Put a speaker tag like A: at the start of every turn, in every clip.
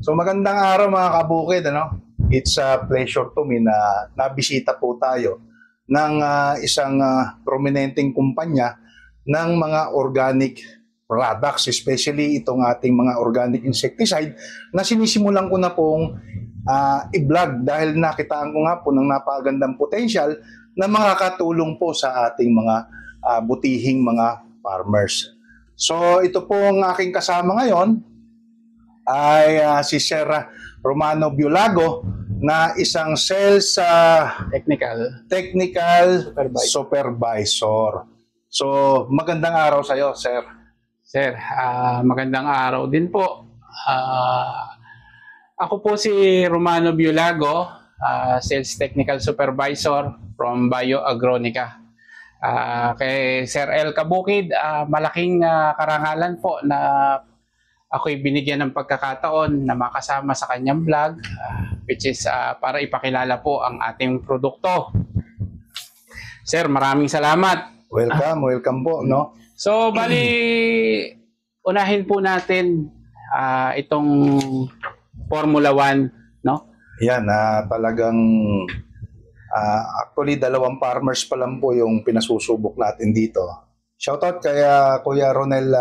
A: So magandang araw mga kabukid, ano? It's a pleasure to me na nabisita po tayo ng isang prominenteng kumpanya ng mga organic products, especially itong ating mga organic insecticide na sinisimulan ko na pong i-vlog dahil nakitaan ko nga po ng napakagandang potential na makakatulong po sa ating mga butihing mga farmers. So ito po ang aking kasama ngayon ay si Sir Romano Biolago na isang sales technical supervisor. So magandang araw sa iyo, Sir.
B: Sir, magandang araw din po. Ako po si Romano Biolago, sales technical supervisor from Bioagronica. Kay Sir El Kabukid, malaking karangalan po na ako'y binigyan ng pagkakataon na makasama sa kanyang vlog, which is para ipakilala po ang ating produkto. Sir, maraming salamat.
A: Welcome po, no?
B: So, bali, unahin po natin itong Formula 1, no?
A: Yan, talagang actually dalawang farmers pa lang po yung pinasusubok natin dito. Shoutout kay Kuya Ronel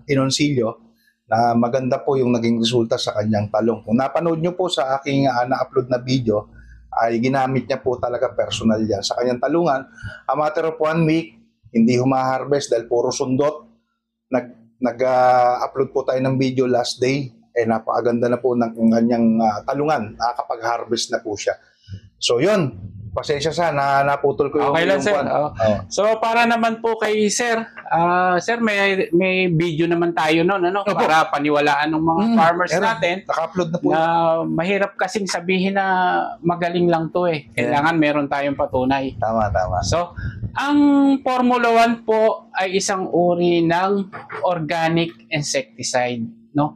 A: Inoncillo na maganda po yung naging resulta sa kanyang talong. Kung napanood nyo po sa aking na-upload na video, ay ginamit niya po talaga personal yan sa kanyang talungan. A matter of 1 week, hindi humaharvest dahil puro sundot. Nag-upload po tayo ng video last day. Napakaganda na po ng kanyang talungan. Nakakapag-harvest na po siya. So yun, pasensya sana, naputol ko yung...
B: Okay lang, Sir. So para naman po kay Sir, Sir, may video naman tayo noon, ano? Para paniwalaan ng mga farmers natin.
A: Naka-upload na po.
B: Na mahirap kasing sabihin na magaling lang to eh. Kailangan meron tayong patunay.
A: Tama.
B: So, ang Formula 1 po ay isang uri ng organic insecticide, no?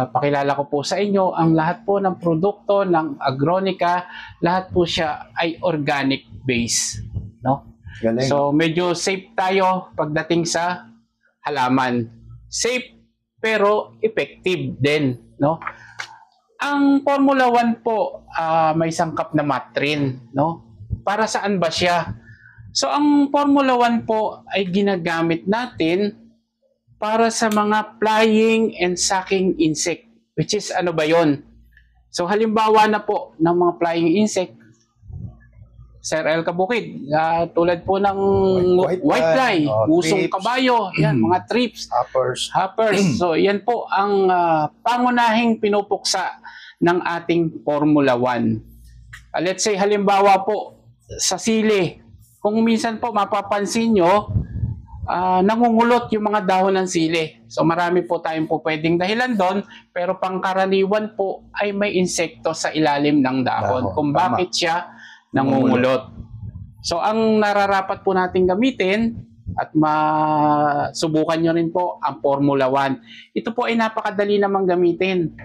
B: Pakilala ko po sa inyo ang lahat po ng produkto ng Agronica, lahat po siya ay organic base, no?
A: Galing.
B: So medyo safe tayo pagdating sa halaman. Safe pero effective din, no? Ang Formula 1 po may sangkap na matrin, no? Para saan ba siya? So ang Formula 1 po ay ginagamit natin para sa mga flying and sucking insect, which is ano ba yon? So halimbawa na po ng mga flying insect, Sir El Kabukid, tulad po ng whitefly, usong kabayo, yan, mga trips, hoppers. So yan po ang pangunahing pinupuksa ng ating Formula 1. Let's say halimbawa po sa sili, kung minsan po mapapansin nyo, nangungulot yung mga dahon ng sili. So marami po tayong po pwedeng dahilan doon, pero pangkaraniwan po ay may insekto sa ilalim ng dahon. Kung bakit siya nangungulot. So ang nararapat po natin gamitin at masubukan nyo rin po ang Formula 1. Ito po ay napakadali namang gamitin.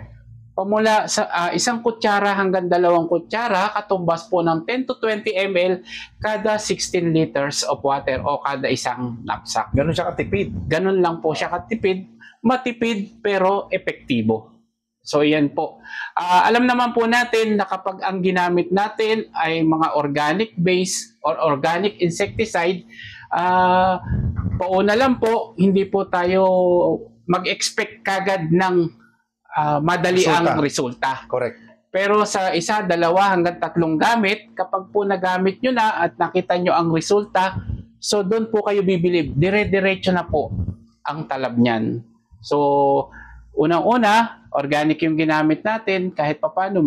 B: Pamula sa isang kutsara hanggang 2 kutsara, katumbas po ng 10 to 20 ml kada 16 liters of water o kada isang knapsack.
A: Ganun siya katipid.
B: Ganun lang po siya katipid. Matipid pero epektibo. So yan po. Alam naman po natin na kapag ang ginamit natin ay mga organic base or organic insecticide, pauna lang po, hindi po tayo mag-expect kagad ng madali ang resulta.
A: Correct.
B: Pero sa 1, 2 hanggang 3 gamit, kapag po nagamit nyo na at nakita nyo ang resulta, so doon po kayo bibilib. Dire-diretso na po ang talab niyan. So, unang-una, organic yung ginamit natin, kahit papano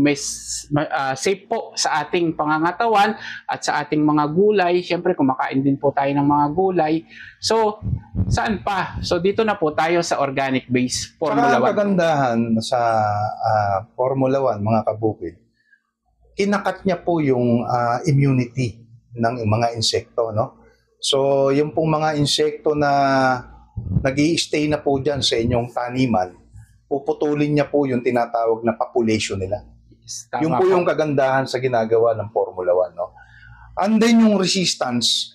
B: safe po sa ating pangangatawan at sa ating mga gulay. Siyempre, kumakain din po tayo ng mga gulay. So, saan pa? So, dito na po tayo sa organic base Formula 1.
A: Ang kagandahan sa Formula 1, mga kabukid, kinakat niya po yung immunity ng mga insekto, no? So, yung pong mga insekto na nag-i-stay na po dyan sa inyong taniman, puputulin niya po yung tinatawag na population nila.
B: Yes,
A: yung po yung kagandahan sa ginagawa ng Formula 1, no? And then yung resistance,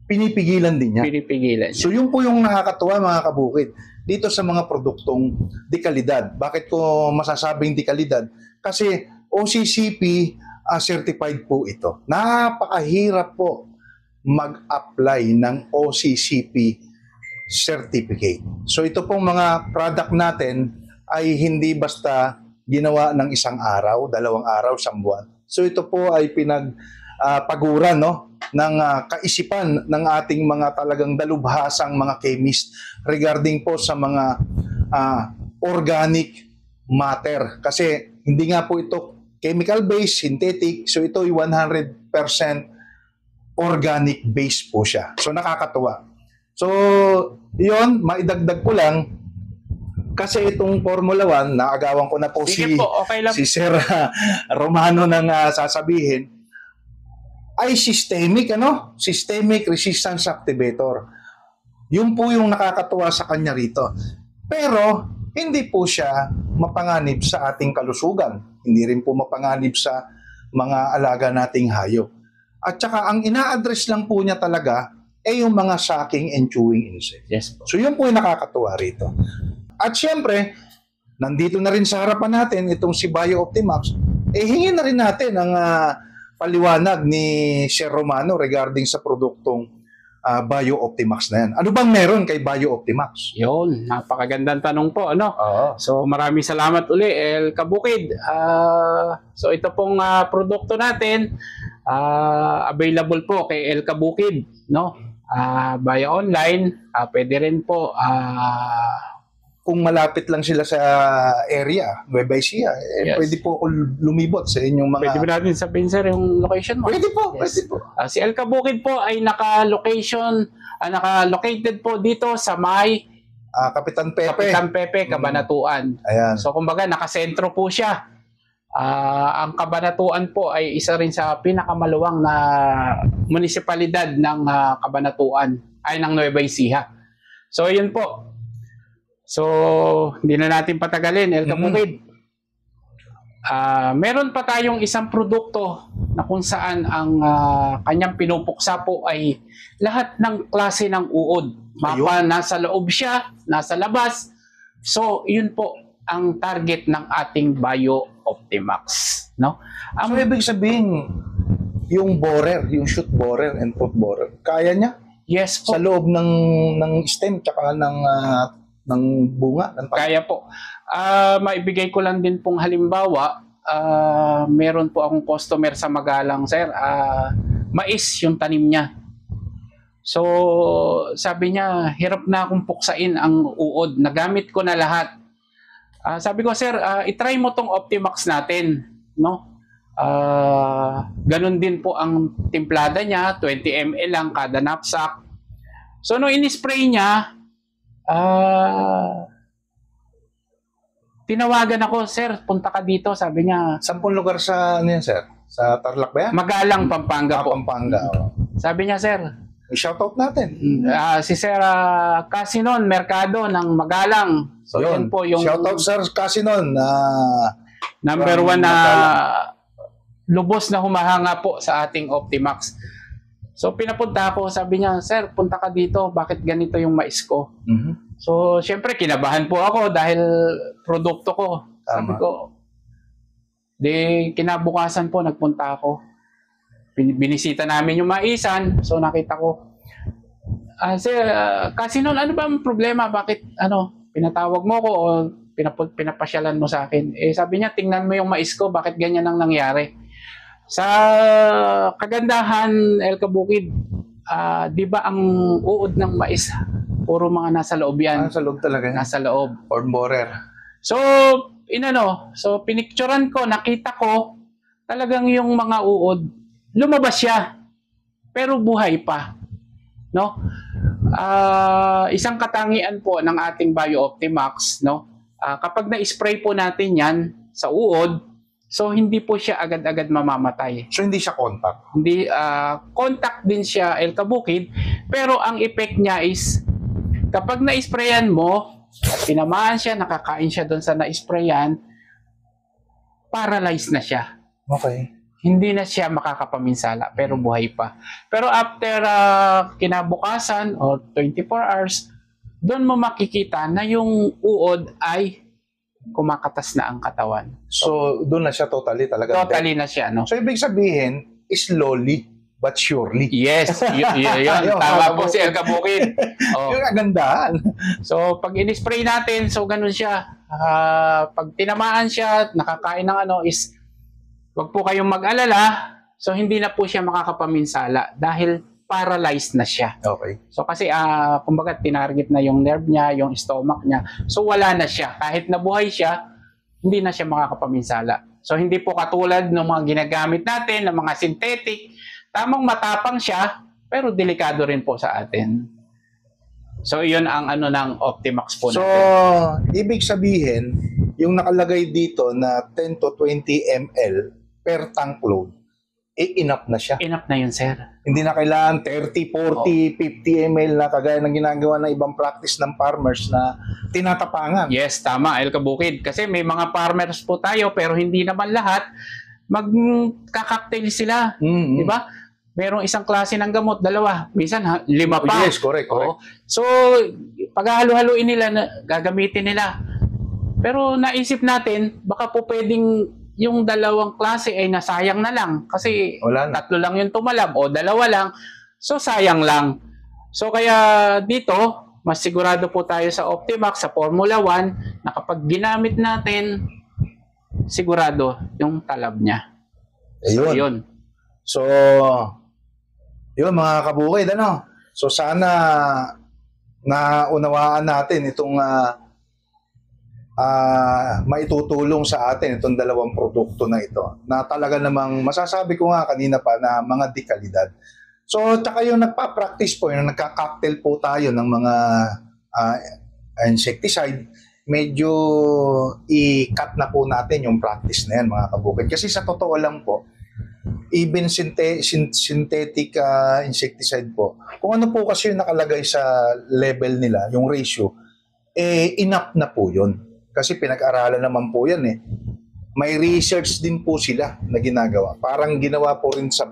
A: pinipigilan din niya.
B: Pinipigilan niya.
A: So yung po yung nakakatuwa, mga kabukid. dito sa mga produktong dekalidad. Bakit ko masasabing dekalidad? Kasi OCCP certified po ito. Napakahirap po mag-apply ng OCCP certificate. So ito pong mga product natin ay hindi basta ginawa ng isang araw, 2 araw, 1 buwan. So ito po ay paguran ng kaisipan ng ating mga talagang dalubhasang mga chemist regarding po sa mga organic matter. Kasi hindi nga po ito chemical-based, synthetic. So ito ay 100% organic base po siya. So nakakatuwa. So yun, maidagdag ko lang kasi itong Formula 1, naagawan ko na po
B: Sige po, okay lang.
A: si Sir Romano nang sasabihin, ay systemic, systemic resistance activator. Yun po yung nakakatuwa sa kanya rito. Pero hindi po siya mapanganib sa ating kalusugan. Hindi rin po mapanganib sa mga alaga nating hayop. At saka ang ina-address lang po niya talaga ay yung mga sucking and chewing insects.
B: Yes po.
A: So yun po yung nakakatuwa rito. At syempre, nandito na rin sa harapan natin itong si BioOptimax. Hingin na rin natin ang paliwanag ni Sir Romano regarding sa produktong BioOptimax na yan. Ano bang meron kay BioOptimax?
B: Yun, napakagandang tanong po,
A: Oo.
B: So maraming salamat uli, El Kabukid. So ito pong produkto natin, available po kay El Kabukid, via online. Pwede rin po
A: Kung malapit lang sila sa area, Nueva Ecija,
B: Yes.
A: pwede po lumibot sa inyong mga...
B: pwede ba natin sabihin, sir, yung location mo?
A: Pwede po,
B: Yes.
A: pwede po.
B: Si El Kabukid po ay naka-located po dito sa may
A: Kapitan Pepe.
B: Kapitan Pepe, Cabanatuan.
A: Ayan.
B: So kumbaga nakasentro po siya. Ang Cabanatuan po ay isa rin sa pinakamaluwang na munisipalidad ng Cabanatuan ay ng Nueva Ecija. So yun po. So hindi na natin patagalin, El Kabukid. Meron pa tayong isang produkto na kung saan ang kanyang pinupuksa po ay lahat ng klase ng uod. Mapa, nasa loob siya, nasa labas. So yun po ang target ng ating BioOptimax.
A: So, ibig sabihin, yung borer, yung shoot borer and fruit borer, kaya niya
B: Yes po.
A: sa loob ng stem tsaka ng bunga.
B: Kaya po. Maibigay ko lang din pong halimbawa, meron po akong customer sa Magalang, sir. Mais yung tanim niya. So, sabi niya, hirap na akong puksain ang uod. Nagamit ko na lahat. Sabi ko, sir, itry mo tong Optimax natin. Ganun din po ang timplada niya, 20 ml lang kada knapsack. So, nung in-spray niya, tinawagan ako, sir, punta ka dito. Sabi niya,
A: 10 lugar sa, sir? Sa Tarlac ba yan?
B: Magalang, Pampanga po.
A: Pampanga.
B: Sabi niya, sir,
A: I-shoutout natin.
B: si Sir Casinon Mercado ng Magalang. So, yun po yung
A: Shoutout Sir Casinon.
B: number
A: from
B: 1 na
A: Magalang.
B: lubos na humahanga po sa ating Optimax. So, pinapunta ako. Sabi niya, sir, punta ka dito. Bakit ganito yung mais ko? So, syempre, kinabahan po ako dahil produkto ko. Sabi ko, kinabukasan po, nagpunta ako. Binisita namin yung maisan. So, nakita ko, sir, kasi noon, ano ba ang problema? Bakit, pinatawag mo ko o pinapasyalan mo sa akin? Sabi niya, tingnan mo yung mais ko, bakit ganyan ang nangyari? Sa kagandahan, El Kabukid, di ba ang uod ng mais, puro mga nasa loob yan.
A: Sa loob talaga.
B: Nasa loob.
A: Or borer.
B: So, pinicturan ko, nakita ko, talagang yung mga uod, lumabas siya, pero buhay pa. Isang katangian po ng ating BioOptimax, kapag na-spray po natin yan sa uod, so hindi po siya agad-agad mamamatay.
A: So, hindi siya contact.
B: Hindi, contact din siya, El Kabukid, pero ang effect niya is, kapag na-sprayan mo, at tinamaan siya, nakakain siya doon sa na-sprayan, paralyzed na siya.
A: Okay.
B: Hindi na siya makakapaminsala, pero buhay pa. Pero after kinabukasan o 24 hours, doon mo makikita na yung uod ay kumakatas na ang katawan.
A: So, doon na siya totally talaga.
B: Totally na siya, no?
A: So, ibig sabihin, slowly but surely.
B: Yes, yun. Tama po si El Kabukid. Oh.
A: Yung kagandahan.
B: So, pag in-spray natin, so ganun siya. Pag tinamaan siya, nakakain ng ano, is wag po kayong mag-alala. So, hindi na po siya makakapaminsala dahil paralyzed na siya.
A: Okay.
B: So, kasi, kumbaga, tinarget na yung nerve niya, yung stomach niya. So, wala na siya. Kahit nabuhay siya, hindi na siya makakapaminsala. So, hindi po katulad ng mga ginagamit natin, ng mga synthetic. Tamang matapang siya, pero delikado rin po sa atin. So, yun ang ano ng Optimax po
A: So,
B: natin.
A: ibig sabihin, yung nakalagay dito na 10 to 20 ml per tank load, enough na siya.
B: Enough na yun, sir.
A: Hindi na kailangan 30, 40, 50 ml na kagaya ng ginagawa ng ibang practice ng farmers na tinatapangan.
B: Yes, tama, El Kabukid. Kasi may mga farmers po tayo, pero hindi naman lahat magkakaktail sila.
A: Mm-hmm.
B: Di ba? Merong isang klase ng gamot, dalawa, minsan 5 pa.
A: Yes, correct.
B: Oo. So, paghahalo-haluin nila, gagamitin nila. Pero naisip natin, baka po pwedeng yung dalawang klase ay nasayang na lang. Kasi
A: Wala na.
B: 3 lang yung tumalab o 2 lang. So, sayang lang. So, kaya dito, mas sigurado po tayo sa Optimax, sa Formula 1, na kapag ginamit natin, sigurado yung talab niya. So,
A: Ayun.
B: yun.
A: So, yun mga kabukid, ano? So, sana naunawaan natin itong maitutulong sa atin itong dalawang produkto na ito na talaga namang masasabi ko nga kanina pa na mga dekalidad. So, tsaka yung nagpa-practice po, yung nagka-cocktail po tayo ng mga insecticide, medyo i-cut na po natin yung practice na yan mga kabukid. Kasi sa totoo lang po, even synthetic insecticide po, kung ano po kasi yung nakalagay sa level nila, yung ratio, enough na po yun. Kasi pinag-aralan naman po yan eh. May research din po sila na ginagawa. Parang ginawa po rin sa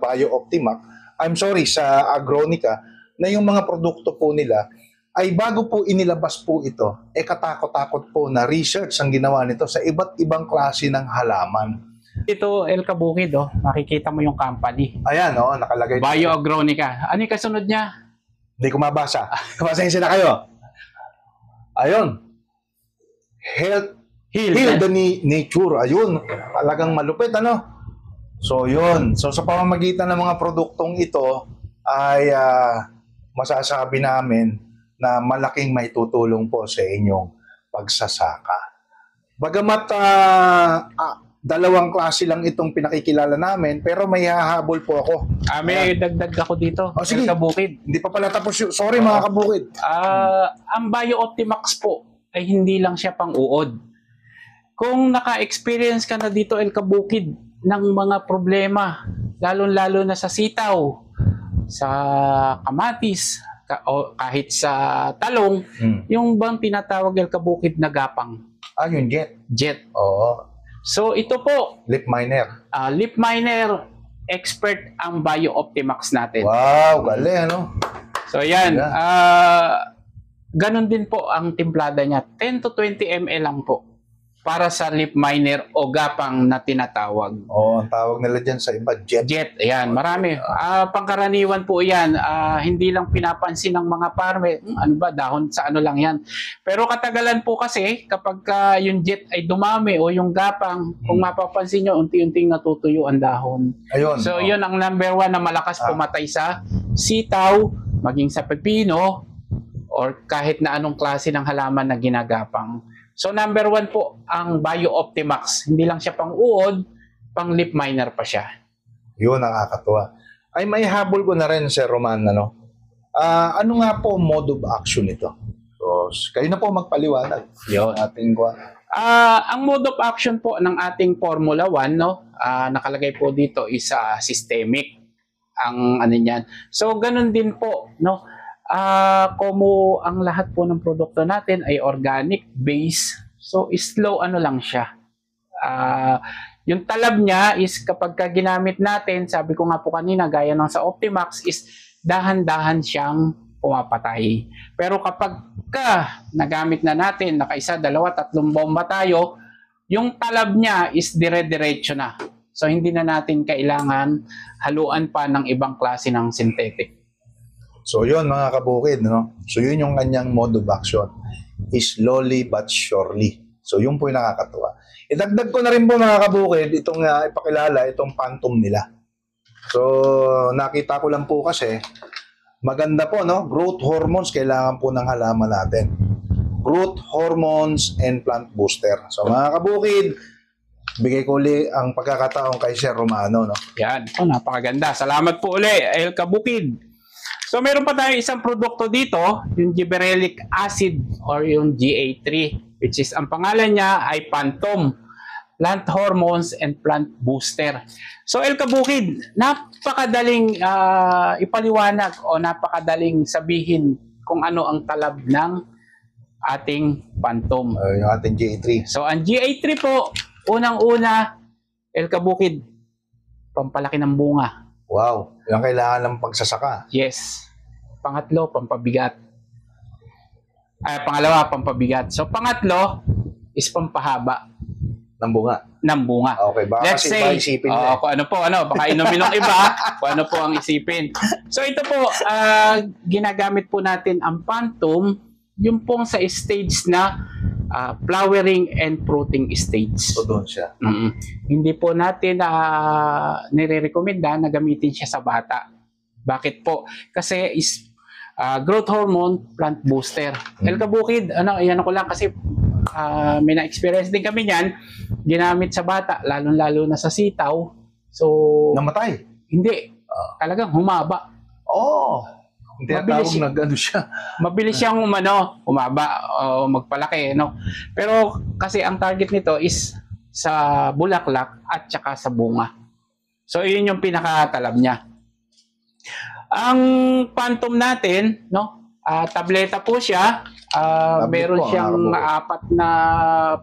A: sa Agronica, na yung mga produkto po nila ay bago po inilabas po ito, katakot-takot po na research ang ginawa nito sa iba't ibang klase ng halaman.
B: Ito, El Kabukid, makikita mo yung company.
A: Ayan, nakalagay.
B: Bioagronica. Ano yung kasunod niya?
A: Hindi ko mabasa. Pasensya na kayo. Ayun. Heal the nature. Ayun. Talagang malupit, ano? So, yun. So, sa pamamagitan ng mga produktong ito, ay masasabi namin na malaking maitutulong po sa inyong pagsasaka. Bagamat dalawang klase lang itong pinakikilala namin, pero may hahabol po ako.
B: May dagdag ako dito.
A: Sige.
B: El Kabukid.
A: Hindi pa pala tapos yun. Sorry mga kabukid.
B: Ang Bio-Optimax po ay hindi lang siya pang-uod. Kung naka-experience ka na dito, El Kabukid, ng mga problema, lalo-lalo na sa sitaw, sa kamatis, o kahit sa talong, yung bang tinatawag El Kabukid na gapang.
A: Yung jet.
B: Jet.
A: Oo.
B: So ito po,
A: Lip miner.
B: lip miner expert ang Bio-Optimax natin.
A: Wow, galing, ano?
B: So yan, ganun din po ang timplada niya. 10 to 20 ml lang po para sa lip miner o gapang na tinatawag.
A: Ang tawag nila dyan sa iba, jet.
B: Jet, ayan, marami. Pangkaraniwan po yan, hindi lang pinapansin ng mga farmer, ano ba, dahon sa ano lang yan. Pero katagalan po kasi, kapag yung jet ay dumami o yung gapang, kung mapapansin nyo, unti-unting natutuyo ang dahon.
A: Ayun.
B: So, yun ang number 1 na malakas pumatay sa sitaw, maging sa pepino, or kahit na anong klase ng halaman na ginagapang. So, number 1 po, ang Bio-Optimax. Hindi lang siya pang-uod, pang-lip miner pa siya.
A: Yun, nakakatuwa. Ay, may habol ko na rin, Sir Roman, ano? Ano nga po mode of action nito? So, kayo na po magpaliwanag.
B: Yun. Ang mode of action po ng ating Formula 1, nakalagay po dito is systemic. Ang ano niyan. So, ganun din po, no? Como ang lahat po ng produkto natin ay organic base, so slow ano lang siya. Yung talab niya is kapag ginamit natin, sabi ko nga po kanina, gaya ng sa Optimax, is dahan-dahan siyang pumapatay. Pero kapag nagamit na natin, nakaisa, dalawa, tatlong bomba tayo, yung talab niya is dire-diretso na. So hindi na natin kailangan haluan pa ng ibang klase ng synthetic.
A: So yun mga kabukid, no? So yun yung kanyang mode of action, is slowly but surely. So yun po yung nakakatuwa. Idagdag ko na rin po mga kabukid, itong ipakilala, itong phantom nila. So nakita ko lang po kasi, maganda po, no? Growth hormones kailangan po ng halaman natin. Growth hormones and plant booster. So mga kabukid, bigay ko uli ang pagkakataon kay Sir Romano, no?
B: Yan. Oh, napakaganda. Salamat po uli, El Kabukid. So meron pa tayo isang produkto dito, yung gibberellic acid or yung GA3, which is ang pangalan niya ay Phantom Plant Hormones and Plant Booster. So El Kabukid, napakadaling ipaliwanag o napakadaling sabihin kung ano ang talab ng ating Phantom.
A: Yung ating GA3.
B: So ang GA3 po, unang-una, El Kabukid, pampalaki ng bunga.
A: Wow, yung kailangan ng pagsasaka.
B: Yes. Pangatlo, pampabigat. Pangalawa, pampabigat. So pangatlo is pampahaba
A: Ng bunga.
B: ng bunga.
A: Okay, baka
B: Let's
A: kasi
B: say,
A: ba isipin niya.
B: kung ano po, baka inumin ng iba, kung ano po ang isipin. So ito po, ginagamit po natin ang Phantom, yung pong sa stage na flowering and fruiting stage.
A: So doon siya.
B: Hindi po natin nire-recommenda na gamitin siya sa bata. Bakit po? Kasi is growth hormone, plant booster. El Kabukid, yan ko lang kasi may na-experience din kami niyan, ginamit sa bata, lalong-lalo na sa sitaw. So,
A: Namatay.
B: hindi. Talagang humaba.
A: Oh, hindi
B: Mabilis
A: natawag na gano'n siya.
B: Mabilis siyang humaba o magpalaki, no? Pero kasi ang target nito is sa bulaklak at saka sa bunga. So, yun yung pinakatalab niya. Ang Phantom natin, no? Tableta po siya. Meron
A: po,
B: siyang
A: mga
B: 4 na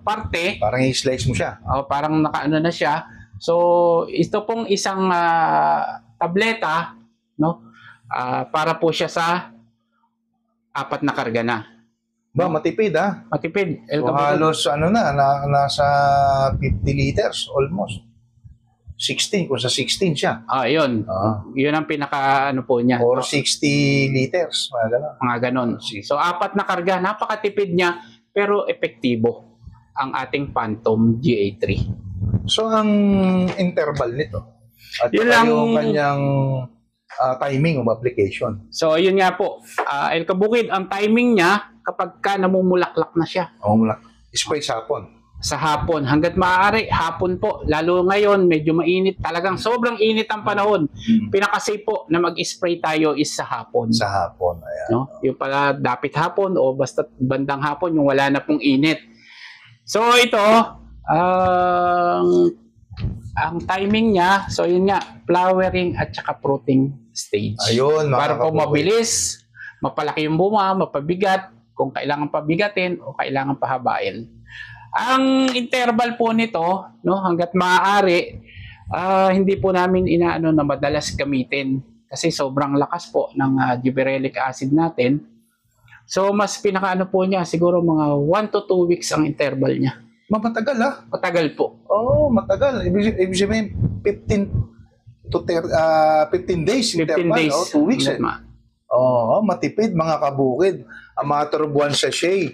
B: parte.
A: Parang i-slice mo siya.
B: Parang nakaano na siya. So, ito pong isang tableta, no? Para po siya sa 4 na karga na.
A: Ba, matipid ha?
B: Matipid. El
A: So,
B: Kabukid.
A: halos nasa 50 liters almost. 16, kung sa 16 siya.
B: Yun. Yun ang pinaka po niya.
A: Or 60 liters. Mga gano'n.
B: Mga ganon. So, 4 na karga. Napakatipid niya, pero epektibo ang ating Phantom GA3.
A: So, ang interval nito, at
B: Yun
A: saka
B: lang.
A: yung kanyang timing of application.
B: So, yun nga po. El Kabukid, ang timing niya, kapag namumulaklak na siya.
A: Spray sa hapon.
B: Sa hapon. Hanggat maaari, hapon po. Lalo ngayon, medyo mainit. Talagang sobrang init ang panahon. Pinaka-safe po na mag-spray tayo is sa hapon.
A: Sa hapon, ayan.
B: No? Yung pala dapit hapon o basta bandang hapon, yung wala na pong init. So, ito, ang timing niya, so yun nga, flowering at saka fruiting stage.
A: Ayun, mga
B: Para po
A: kabukid.
B: mabilis, mapalaki yung bunga, mapabigat, kung kailangan pabigatin o kailangan pahabain. Ang interval po nito, no, hanggat maaari, hindi po namin inaano na madalas gamitin kasi sobrang lakas po ng gibberellic acid natin. So mas pinakaano po niya, siguro mga 1 to 2 weeks ang interval niya.
A: Matagal ha?
B: Matagal po.
A: Oo, matagal. Ibig sabihin, 15 days
B: 15
A: interval.
B: days.
A: 2 weeks eh. Oo, matipid mga kabukid. A matter of one sachet.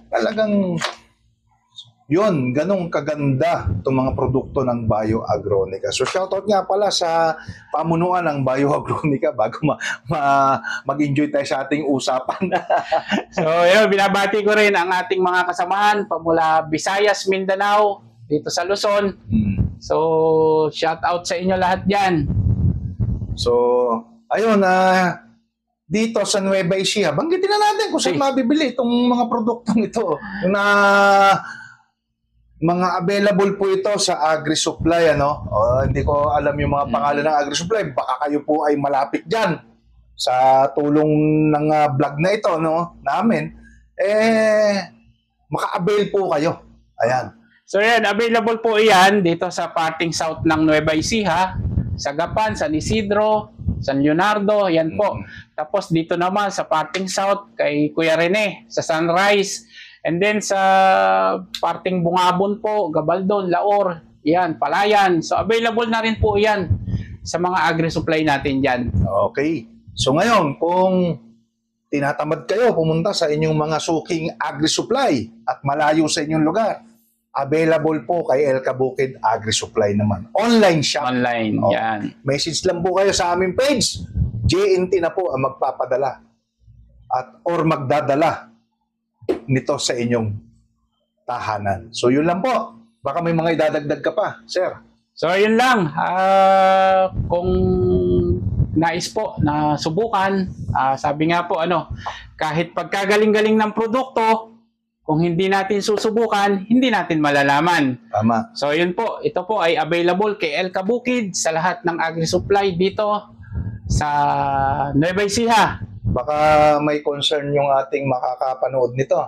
A: Talagang yun, ganong kaganda itong mga produkto ng BioAgronica. So shoutout nga pala sa pamunuan ng BioAgronica bago mag-enjoy tayo sa ating usapan.
B: So yun, binabati ko rin ang ating mga kasamahan pamula Visayas, Mindanao, dito sa Luzon. So shoutout sa inyo lahat dyan.
A: So, ayun, dito sa Nueva Ecija, banggitin na natin kung saan mabibili itong mga produktong ito. Na mga available po ito sa AgriSupply, ano? Hindi ko alam yung mga pangalan ng AgriSupply. Baka kayo po ay malapit dyan sa tulong ng vlog na ito, no? Namin. Maka-avail po kayo. Ayan.
B: So yan, available po iyan dito sa parting south ng Nueva Ecija, sa Gapan, San Isidro, San Leonardo, yan po. Tapos dito naman sa parting south kay Kuya Rene sa Sunrise. And then sa parting Bungabon po, Gabaldon, Laor, yan, Palayan. So available na rin po yan sa mga agri-supply natin dyan.
A: Okay. So ngayon, kung tinatamad kayo pumunta sa inyong mga suking agri-supply at malayo sa inyong lugar, available po kay El Kabukid Agri-Supply naman. Online shop.
B: Online,
A: Oh.
B: yan.
A: Message lang po kayo sa aming page. JNT na po ang magpapadala or magdadala nito sa inyong tahanan. So yun lang po. Baka may mga idadagdag ka pa, sir.
B: So yun lang. Kung nais po na subukan, sabi nga po kahit pagkagaling-galing ng produkto, kung hindi natin susubukan, hindi natin malalaman.
A: Tama.
B: So yun po, ito po ay available kay El Kabukid sa lahat ng agri-supply dito sa Nueva Ecija.
A: Baka may concern yung ating makakapanood nito.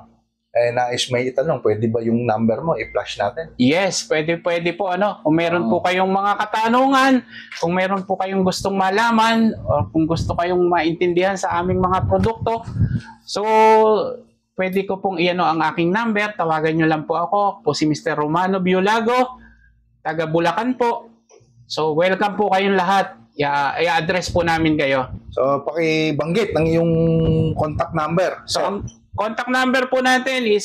A: Nais may itanong, pwede ba yung number mo i-flash natin?
B: Yes, pwede po Kung meron po kayong mga katanungan, kung meron po kayong gustong malaman, o kung gusto kayong maintindihan sa aming mga produkto, so pwede ko pong ang aking number. Tawagan nyo lang po ako. Po si Mr. Romano Biolago, taga Bulacan po. So welcome po kayong lahat. I-address po namin kayo.
A: So pakibanggit ng iyong contact number.
B: So ang contact number po natin is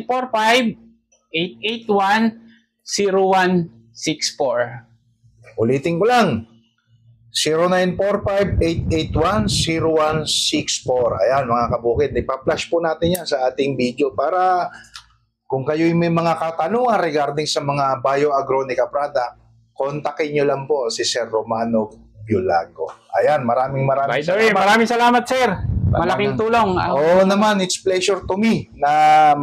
B: 0945-881-0164.
A: Ulitin ko lang. 0945-881-0164. Ayan mga kabukid, ipa-flash po natin yan sa ating video para kung kayo may mga katanungan regarding sa mga bioagronica product, kontakin nyo lang po si Sir Romano Biolago. Ayan, maraming
B: By the way,
A: salamat.
B: maraming salamat, sir. Malaking tulong.
A: Oo naman, it's pleasure to me na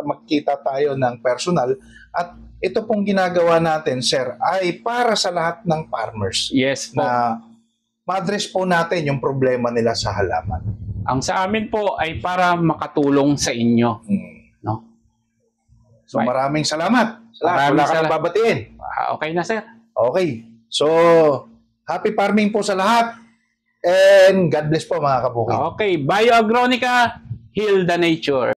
A: magkita tayo ng personal at ito pong ginagawa natin, sir, ay para sa lahat ng farmers.
B: Yes po.
A: Na ma-address po natin yung problema nila sa halaman.
B: Ang sa amin po ay para makatulong sa inyo. No?
A: So maraming salamat.
B: Maraming
A: Wala ka nang
B: salamat.
A: babatiin.
B: Okay na, sir.
A: Okay. So, happy farming po sa lahat. And God bless po mga kabukid.
B: Okay, Bioagronica, heal the nature.